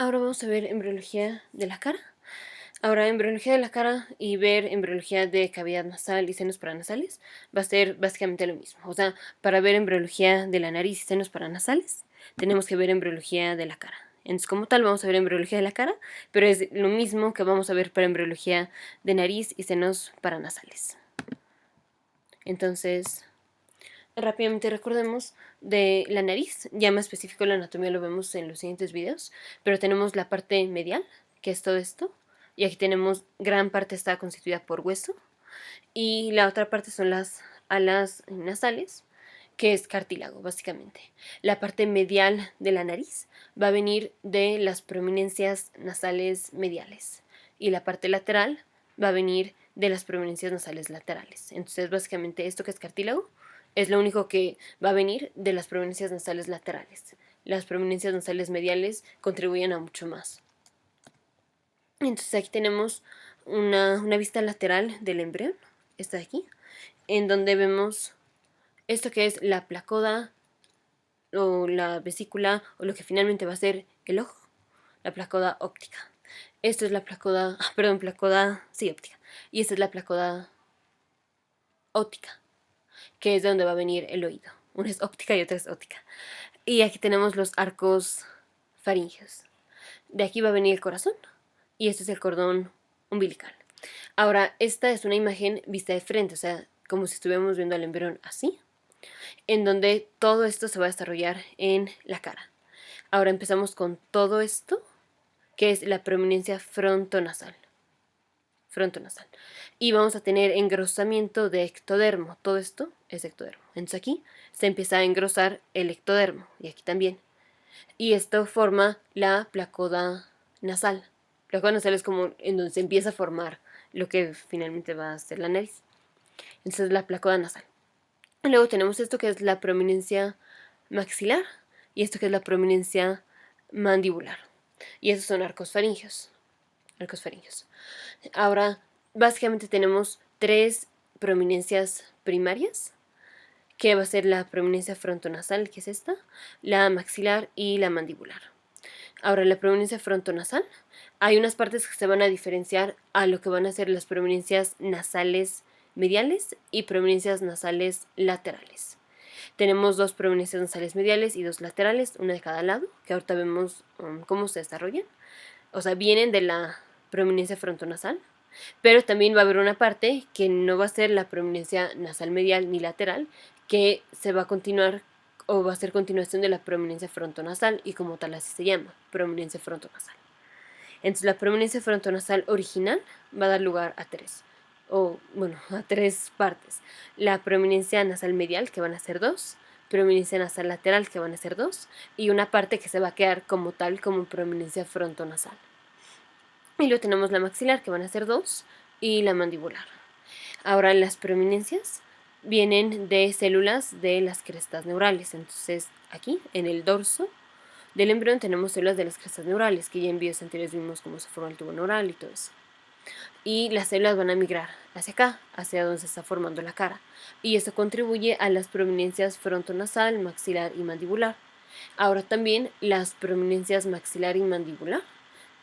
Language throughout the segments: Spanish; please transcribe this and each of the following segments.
Ahora vamos a ver embriología de la cara. Ahora, embriología de la cara y ver embriología de cavidad nasal y senos paranasales va a ser básicamente lo mismo. O sea, para ver embriología de la nariz y senos paranasales, tenemos que ver embriología de la cara. Entonces, como tal, vamos a ver embriología de la cara, pero es lo mismo que vamos a ver para embriología de nariz y senos paranasales. Entonces, rápidamente recordemos de la nariz, ya más específico la anatomía lo vemos en los siguientes videos, pero tenemos la parte medial, que es todo esto, y aquí tenemos gran parte está constituida por hueso, y la otra parte son las alas nasales, que es cartílago básicamente. La parte medial de la nariz va a venir de las prominencias nasales mediales, y la parte lateral va a venir de las prominencias nasales laterales. Entonces básicamente esto que es cartílago es lo único que va a venir de las prominencias nasales laterales. Las prominencias nasales mediales contribuyen a mucho más. Entonces aquí tenemos una vista lateral del embrión, esta de aquí, en donde vemos esto que es la placoda o la vesícula o lo que finalmente va a ser el ojo, la placoda óptica. Esto es la placoda, placoda, sí, óptica. Y esta es la placoda óptica, que es de donde va a venir el oído. Una es óptica y otra es óptica. Y aquí tenemos los arcos faríngeos. De aquí va a venir el corazón y este es el cordón umbilical. Ahora, esta es una imagen vista de frente, o sea, como si estuviéramos viendo al embrión así, en donde todo esto se va a desarrollar en la cara. Ahora empezamos con todo esto, que es la prominencia frontonasal. Frontonasal. Y vamos a tener engrosamiento de ectodermo. Todo esto es ectodermo. Entonces aquí se empieza a engrosar el ectodermo, y aquí también. Y esto forma la placoda nasal. La placoda nasal es como en donde se empieza a formar lo que finalmente va a ser la nariz. Entonces la placoda nasal. Luego tenemos esto que es la prominencia maxilar y esto que es la prominencia mandibular. Y esos son arcos faríngeos. Arcos faríngeos. Ahora, básicamente tenemos tres prominencias primarias, que va a ser la prominencia frontonasal, que es esta, la maxilar y la mandibular. Ahora, la prominencia frontonasal, hay unas partes que se van a diferenciar a lo que van a ser las prominencias nasales mediales y prominencias nasales laterales. Tenemos dos prominencias nasales mediales y dos laterales, una de cada lado, que ahorita vemos cómo se desarrollan. O sea, vienen de la prominencia frontonasal, pero también va a haber una parte que no va a ser la prominencia nasal medial ni lateral, que se va a continuar o va a ser continuación de la prominencia frontonasal y como tal así se llama, prominencia frontonasal. Entonces la prominencia frontonasal original va a dar lugar a a tres partes. La prominencia nasal medial, que van a ser dos, prominencia nasal lateral, que van a ser dos, y una parte que se va a quedar como tal como prominencia frontonasal. Y luego tenemos la maxilar, que van a ser dos, y la mandibular. Ahora las prominencias vienen de células de las crestas neurales. Entonces aquí, en el dorso del embrión, tenemos células de las crestas neurales, que ya en videos anteriores vimos cómo se forma el tubo neural y todo eso. Y las células van a migrar hacia acá, hacia donde se está formando la cara. Y esto contribuye a las prominencias frontonasal, maxilar y mandibular. Ahora también las prominencias maxilar y mandibular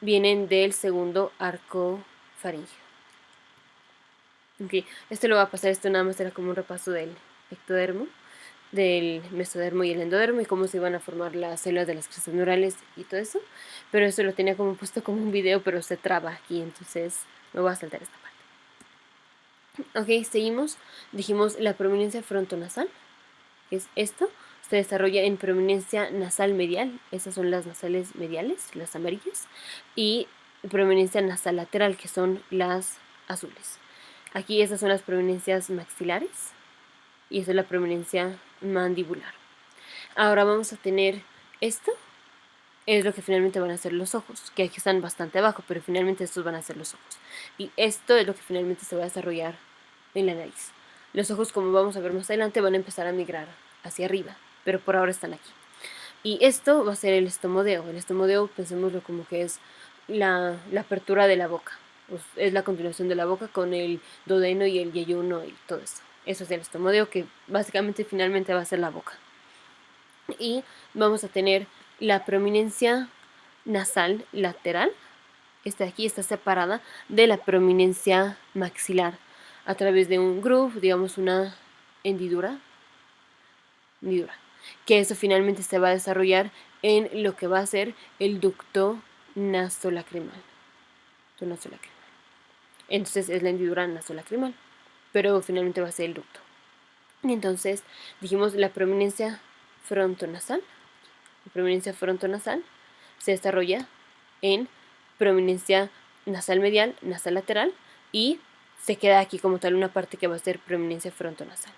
vienen del segundo arco faríngeo. Okay. Esto lo va a pasar, esto nada más era como un repaso del ectodermo, del mesodermo y el endodermo y cómo se iban a formar las células de las crestas neurales y todo eso, pero eso lo tenía como puesto como un video, pero se traba aquí, entonces me voy a saltar esta parte. Ok, seguimos. Dijimos la prominencia frontonasal, que es esto, se desarrolla en prominencia nasal medial, esas son las nasales mediales, las amarillas, y prominencia nasal lateral, que son las azules. Aquí esas son las prominencias maxilares y esa es la prominencia mandibular. Ahora vamos a tener esto, es lo que finalmente van a ser los ojos, que aquí están bastante abajo, pero finalmente estos van a ser los ojos. Y esto es lo que finalmente se va a desarrollar en la nariz. Los ojos, como vamos a ver más adelante, van a empezar a migrar hacia arriba, pero por ahora están aquí. Y esto va a ser el estomodeo. El estomodeo, pensémoslo como que es la apertura de la boca. Pues es la continuación de la boca con el duodeno y el yeyuno y todo eso. Eso es el estomodeo, que básicamente finalmente va a ser la boca. Y vamos a tener la prominencia nasal lateral, esta de aquí está separada de la prominencia maxilar a través de un groove, digamos una hendidura, que eso finalmente se va a desarrollar en lo que va a ser el ducto nasolacrimal. Entonces es la hendidura nasolacrimal, pero finalmente va a ser el ducto. Y entonces dijimos la prominencia frontonasal. La prominencia frontonasal se desarrolla en prominencia nasal medial, nasal lateral, y se queda aquí como tal una parte que va a ser prominencia frontonasal.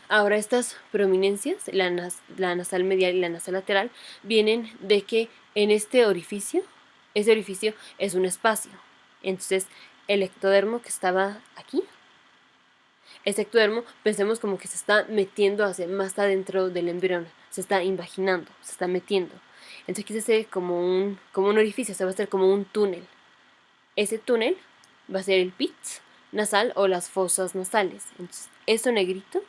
Ahora estas prominencias, la nasal medial y la nasal lateral, vienen de que en este orificio, ese orificio es un espacio. Entonces el ectodermo que estaba aquí, ese ectodermo pensemos como que se está metiendo hacia más adentro del embrión, se está invaginando, se está metiendo. Entonces aquí se hace como un orificio, se va a hacer como un túnel. Ese túnel va a ser el pit nasal o las fosas nasales. Entonces, eso negrito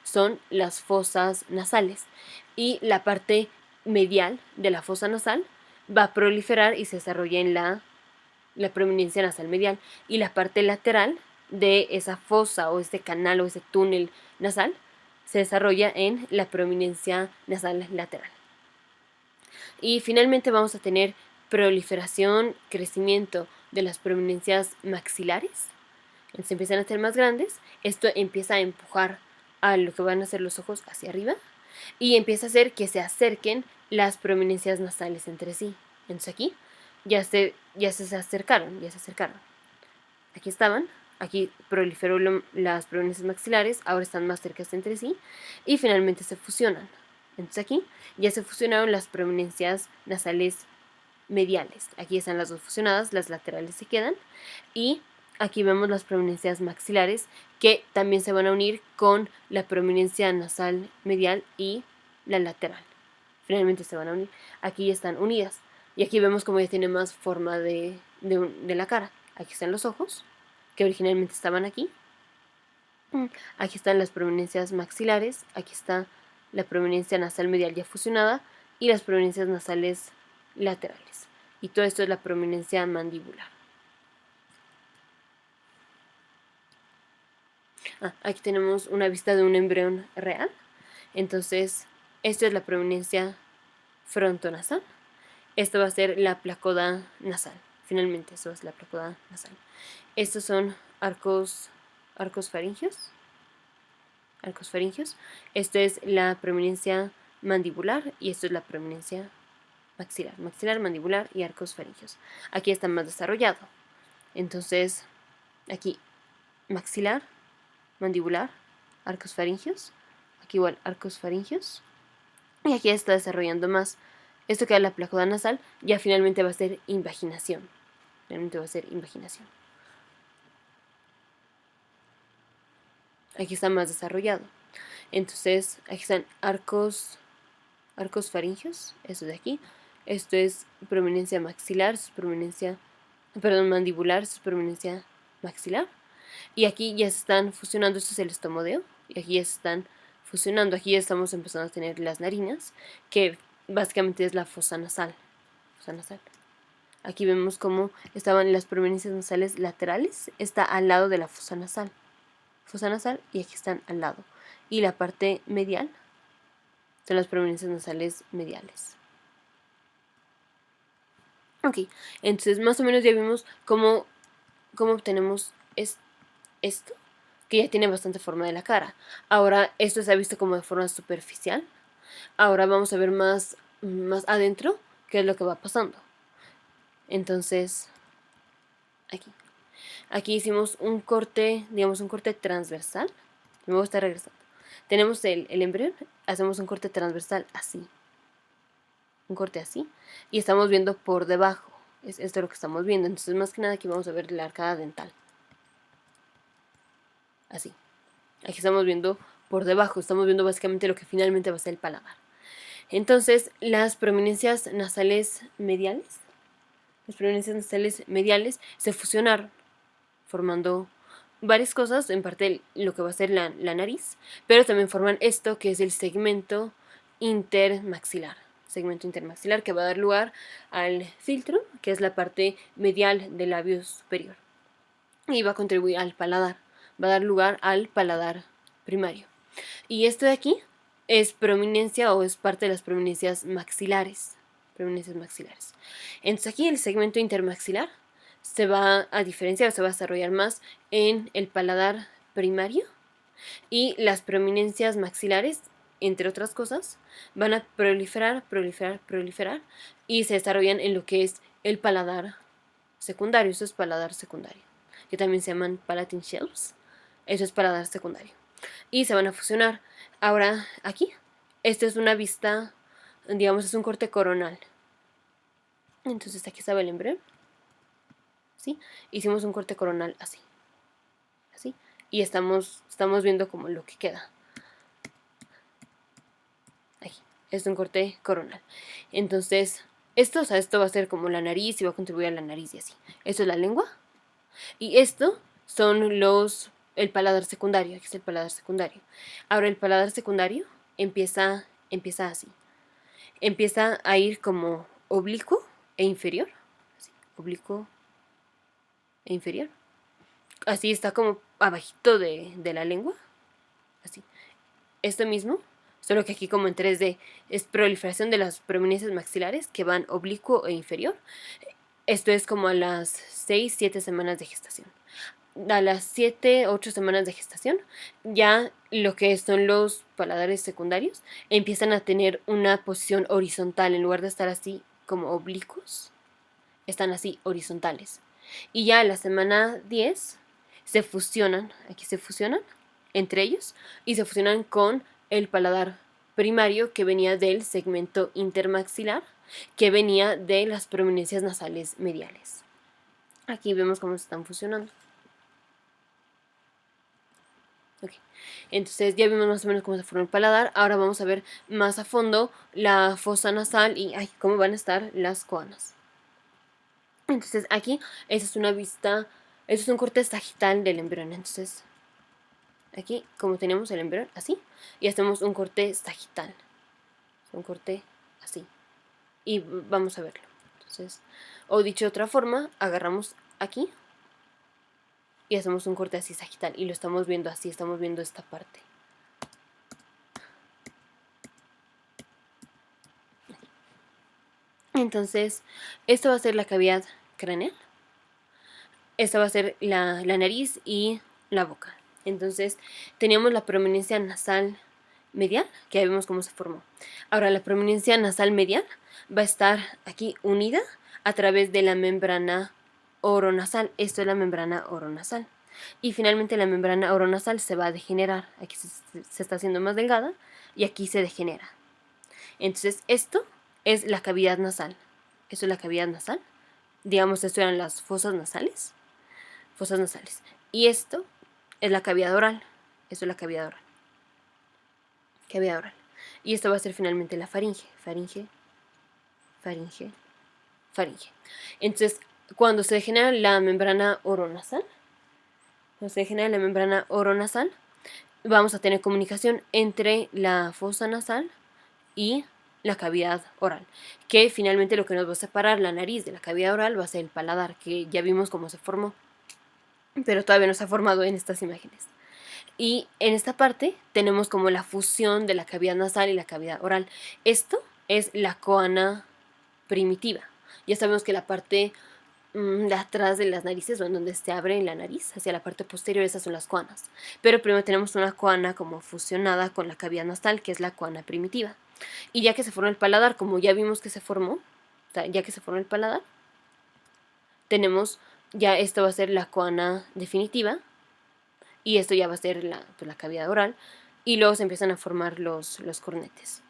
son las fosas nasales. Y la parte medial de la fosa nasal va a proliferar y se desarrolla en la prominencia nasal medial. Y la parte lateral de esa fosa o ese canal o ese túnel nasal se desarrolla en la prominencia nasal lateral. Y finalmente vamos a tener proliferación, crecimiento de las prominencias maxilares. Entonces empiezan a ser más grandes. Esto empieza a empujar a lo que van a ser los ojos hacia arriba. Y empieza a hacer que se acerquen las prominencias nasales entre sí. Entonces aquí ya se acercaron. Aquí estaban. Aquí proliferó las prominencias maxilares. Ahora están más cercanas entre sí. Y finalmente se fusionan. Entonces aquí ya se fusionaron las prominencias nasales mediales. Aquí están las dos fusionadas, las laterales se quedan. Y aquí vemos las prominencias maxilares que también se van a unir con la prominencia nasal medial y la lateral. Finalmente se van a unir. Aquí ya están unidas. Y aquí vemos como ya tiene más forma de la cara. Aquí están los ojos, que originalmente estaban aquí. Aquí están las prominencias maxilares. Aquí está la prominencia nasal medial ya fusionada y las prominencias nasales laterales. Y todo esto es la prominencia mandibular. Aquí tenemos una vista de un embrión real. Entonces, esto es la prominencia frontonasal. Esto va a ser la placoda nasal. Finalmente, eso es la placoda nasal. Estos son arcos faringios. Esto es la prominencia mandibular y esto es la prominencia maxilar, mandibular y arcos faringios. Aquí está más desarrollado. Entonces, aquí maxilar, mandibular, arcos faringios. Aquí igual arcos faringios. Y aquí está desarrollando más. Esto que es la placoda nasal ya finalmente va a ser invaginación. Aquí está más desarrollado. Entonces, aquí están arcos faringios, eso de aquí. Esto es prominencia maxilar, mandibular, su prominencia maxilar. Y aquí ya se están fusionando, esto es el estomodeo, y aquí ya se están fusionando, aquí ya estamos empezando a tener las narinas, que básicamente es la fosa nasal. Aquí vemos cómo estaban las prominencias nasales laterales, está al lado de la fosa nasal, y aquí están al lado. Y la parte medial son las prominencias nasales mediales. Ok, entonces más o menos ya vimos cómo obtenemos esto, que ya tiene bastante forma de la cara. Ahora esto se ha visto como de forma superficial. Ahora vamos a ver más adentro qué es lo que va pasando. Entonces, aquí hicimos un corte, digamos un corte transversal. Me está regresando. Tenemos el embrión, hacemos un corte transversal así. Un corte así. Y estamos viendo por debajo. Es esto lo que estamos viendo. Entonces, más que nada aquí vamos a ver la arcada dental. Así. Aquí estamos viendo por debajo. Estamos viendo básicamente lo que finalmente va a ser el paladar. Entonces, las prominencias nasales mediales se fusionaron, formando varias cosas, en parte lo que va a ser la nariz, pero también forman esto que es el segmento intermaxilar. segmento intermaxilar, que va a dar lugar al filtro, que es la parte medial del labio superior. Y va a contribuir al paladar, va a dar lugar al paladar primario. Y esto de aquí es prominencia o es parte de las prominencias maxilares. Prominencias maxilares. Entonces aquí el segmento intermaxilar se va a diferenciar, se va a desarrollar más en el paladar primario, y las prominencias maxilares, entre otras cosas, van a proliferar y se desarrollan en lo que es el paladar secundario. Eso es paladar secundario, que también se llaman palatine shelves. Eso es paladar secundario. Y se van a fusionar. Ahora, aquí, esta es una vista, digamos, es un corte coronal. Entonces aquí estaba el embrión. ¿Sí? Hicimos un corte coronal así. Así. Y estamos viendo como lo que queda. Aquí. Es un corte coronal. Entonces, esto va a ser como la nariz y va a contribuir a la nariz y así. Esto es la lengua. Y esto son el paladar secundario. Aquí es el paladar secundario. Ahora el paladar secundario empieza así. Empieza a ir como oblicuo e inferior. Así, oblicuo e inferior. Así está como abajito de la lengua. Así. Esto mismo, solo que aquí como en 3D, es proliferación de las prominencias maxilares que van oblicuo e inferior. Esto es como a las 6-7 semanas de gestación. A las 7-8 semanas de gestación, ya lo que son los paladares secundarios empiezan a tener una posición horizontal. En lugar de estar así como oblicuos, están así horizontales. Y ya a la semana 10 se fusionan, aquí se fusionan entre ellos y se fusionan con el paladar primario, que venía del segmento intermaxilar, que venía de las prominencias nasales mediales. Aquí vemos cómo se están fusionando. Okay. Entonces ya vimos más o menos cómo se forma el paladar. Ahora vamos a ver más a fondo la fosa nasal y cómo van a estar las coanas. Entonces aquí, esa es una vista, eso es un corte sagital del embrión. Entonces aquí, como tenemos el embrión así, y hacemos un corte sagital, un corte así, y vamos a verlo. Entonces, o dicho de otra forma, agarramos aquí y hacemos un corte así sagital, y lo estamos viendo así, estamos viendo esta parte. Entonces, esto va a ser la cavidad craneal, esta va a ser la nariz y la boca. Entonces, teníamos la prominencia nasal medial, que ya vimos cómo se formó. Ahora, la prominencia nasal medial va a estar aquí unida a través de la membrana oronasal. Esto es la membrana oronasal. Y finalmente la membrana oronasal se va a degenerar. Aquí se está haciendo más delgada y aquí se degenera. Entonces, esto es la cavidad nasal. Esto es la cavidad nasal. Digamos, esto eran las fosas nasales. Fosas nasales. Y esto es la cavidad oral. Esto es la cavidad oral. Cavidad oral. Y esto va a ser finalmente la faringe. Faringe. Faringe. Faringe. Entonces, cuando se degenera la membrana oronasal, vamos a tener comunicación entre la fosa nasal y la cavidad oral, que finalmente lo que nos va a separar la nariz de la cavidad oral va a ser el paladar, que ya vimos cómo se formó, pero todavía no se ha formado en estas imágenes. Y en esta parte tenemos como la fusión de la cavidad nasal y la cavidad oral. Esto es la coana primitiva. Ya sabemos que la parte de atrás de las narices, o en donde se abre la nariz, hacia la parte posterior, esas son las coanas. Pero primero tenemos una coana como fusionada con la cavidad nasal, que es la coana primitiva. Y ya que se formó el paladar, como ya vimos que se formó, ya que se formó el paladar, tenemos, ya esto va a ser la coana definitiva, y esto ya va a ser la cavidad oral, y luego se empiezan a formar los cornetes.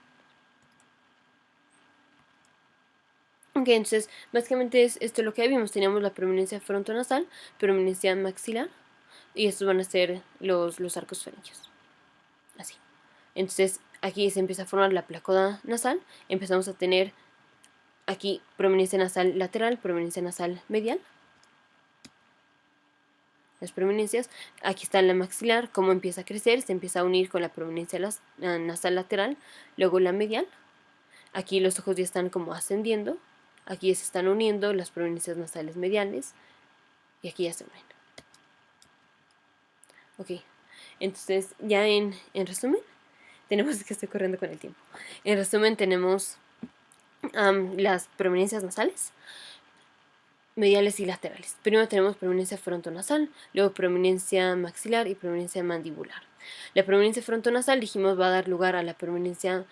Ok, entonces básicamente es esto lo que vimos. Teníamos la prominencia frontonasal, prominencia maxilar, y estos van a ser los arcos faringeos. Así. Entonces aquí se empieza a formar la placoda nasal. Empezamos a tener aquí prominencia nasal lateral, prominencia nasal medial. Las prominencias, aquí está la maxilar, cómo empieza a crecer, se empieza a unir con la prominencia nasal lateral, luego la medial, Aquí los ojos ya están como ascendiendo. Aquí ya se están uniendo las prominencias nasales mediales. Y aquí ya se unen. Ok, entonces ya en resumen, tenemos que estoy corriendo con el tiempo. En resumen tenemos las prominencias nasales, mediales y laterales. Primero tenemos prominencia frontonasal, luego prominencia maxilar y prominencia mandibular. La prominencia frontonasal, dijimos, va a dar lugar a la prominencia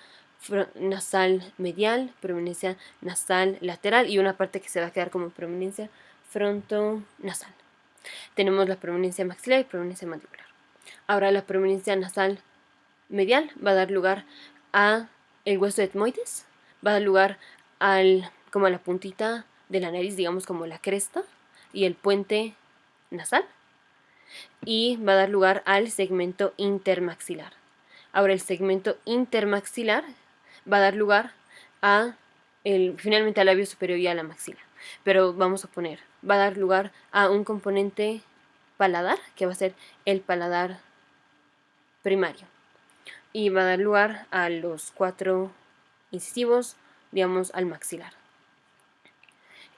nasal medial, prominencia nasal lateral y una parte que se va a quedar como prominencia frontonasal. Tenemos la prominencia maxilar y prominencia mandibular. Ahora la prominencia nasal medial va a dar lugar a el hueso etmoides, va a dar lugar como a la puntita de la nariz, digamos como la cresta y el puente nasal, y va a dar lugar al segmento intermaxilar. Ahora el segmento intermaxilar va a dar lugar a finalmente al labio superior y a la maxila. Pero vamos a poner, va a dar lugar a un componente paladar, que va a ser el paladar primario. Y va a dar lugar a los 4 incisivos, digamos, al maxilar.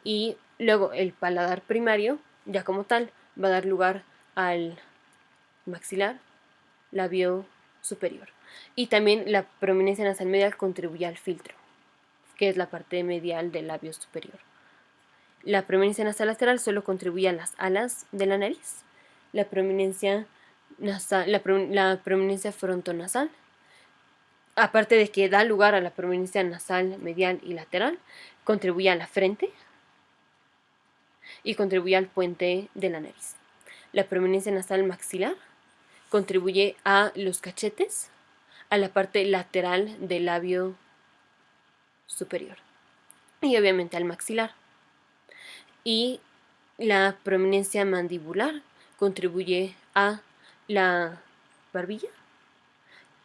Y luego el paladar primario, ya como tal, va a dar lugar al maxilar, labio superior. Y también la prominencia nasal medial contribuye al filtro, que es la parte medial del labio superior. La prominencia nasal lateral solo contribuye a las alas de la nariz. La prominencia nasal, la prominencia frontonasal, aparte de que da lugar a la prominencia nasal medial y lateral, contribuye a la frente y contribuye al puente de la nariz. La prominencia nasal maxilar contribuye a los cachetes, a la parte lateral del labio superior y obviamente al maxilar. Y la prominencia mandibular contribuye a la barbilla,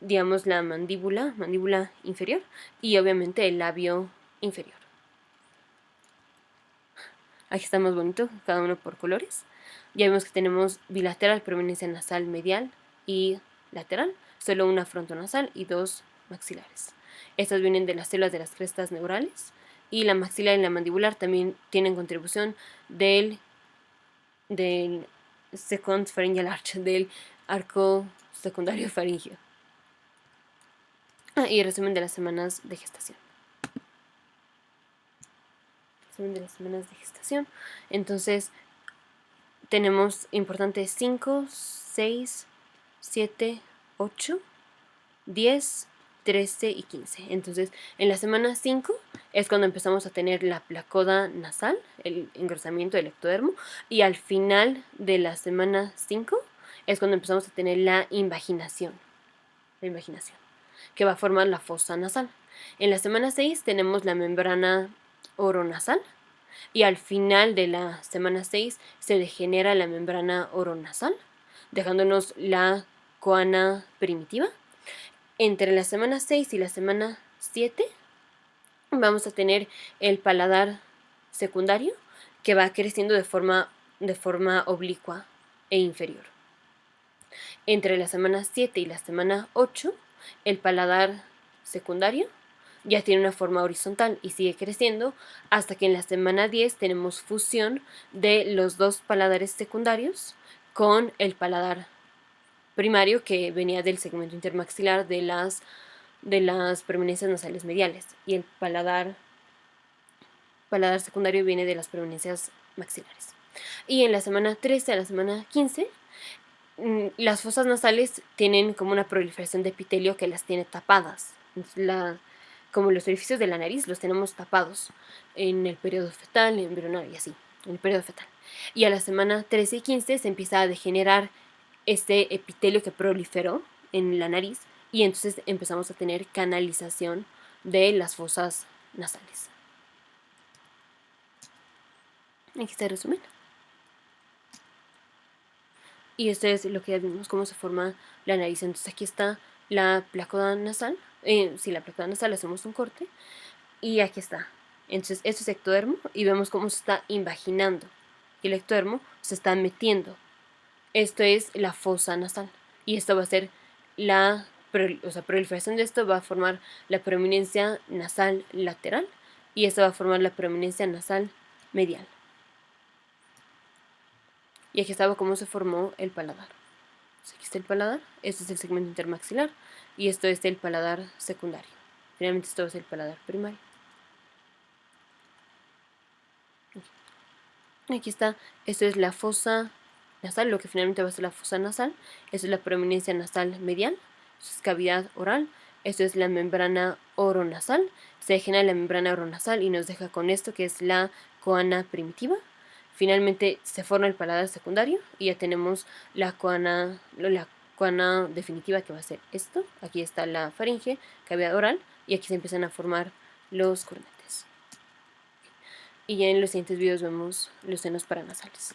digamos la mandíbula inferior y obviamente el labio inferior. Aquí está más bonito, cada uno por colores. Ya vemos que tenemos bilateral, prominencia nasal medial y lateral, solo una frontonasal y 2 maxilares. Estas vienen de las células de las crestas neurales y la maxilar y la mandibular también tienen contribución del second pharyngeal arch, del arco secundario faríngeo. Y resumen de las semanas de gestación. De las semanas de gestación. Entonces, tenemos importantes 5, 6, 7, 8, 10, 13 y 15. Entonces, en la semana 5 es cuando empezamos a tener la placoda nasal, el engrosamiento del ectodermo, y al final de la semana 5 es cuando empezamos a tener la invaginación, que va a formar la fosa nasal. En la semana 6 tenemos la membrana oronasal, y al final de la semana 6 se degenera la membrana oronasal, dejándonos la coana primitiva. Entre la semana 6 y la semana 7 vamos a tener el paladar secundario, que va creciendo de forma oblicua e inferior. Entre la semana 7 y la semana 8, el paladar secundario ya tiene una forma horizontal y sigue creciendo hasta que en la semana 10 tenemos fusión de los 2 paladares secundarios con el paladar primario que venía del segmento intermaxilar de las prominencias nasales mediales, y el paladar secundario viene de las prominencias maxilares. Y en la semana 13 a la semana 15 las fosas nasales tienen como una proliferación de epitelio que las tiene tapadas. Como los orificios de la nariz los tenemos tapados en el periodo fetal, embrionario y así, en el periodo fetal. Y a la semana 13 y 15 se empieza a degenerar este epitelio que proliferó en la nariz y entonces empezamos a tener canalización de las fosas nasales. Aquí está el resumen. Y esto es lo que ya vimos, cómo se forma la nariz. Entonces aquí está la placoda nasal. La placoda nasal, hacemos un corte. Y aquí está. Entonces esto es ectodermo y vemos cómo se está invaginando. Y el ectodermo se está metiendo. Esto es la fosa nasal. Y esto va a ser la proliferación de esto va a formar la prominencia nasal lateral y esto va a formar la prominencia nasal medial. Y aquí estaba cómo se formó el paladar. Aquí está el paladar, este es el segmento intermaxilar y esto es el paladar secundario. Finalmente esto es el paladar primario. Aquí está, esto es la fosa nasal, lo que finalmente va a ser la fosa nasal. Esto es la prominencia nasal medial, esto es cavidad oral. Esto es la membrana oronasal. Se genera la membrana oronasal y nos deja con esto que es la coana primitiva. Finalmente se forma el paladar secundario y ya tenemos la coana definitiva que va a ser esto. Aquí está la faringe, cavidad oral y aquí se empiezan a formar los cornetes. Y ya en los siguientes videos vemos los senos paranasales.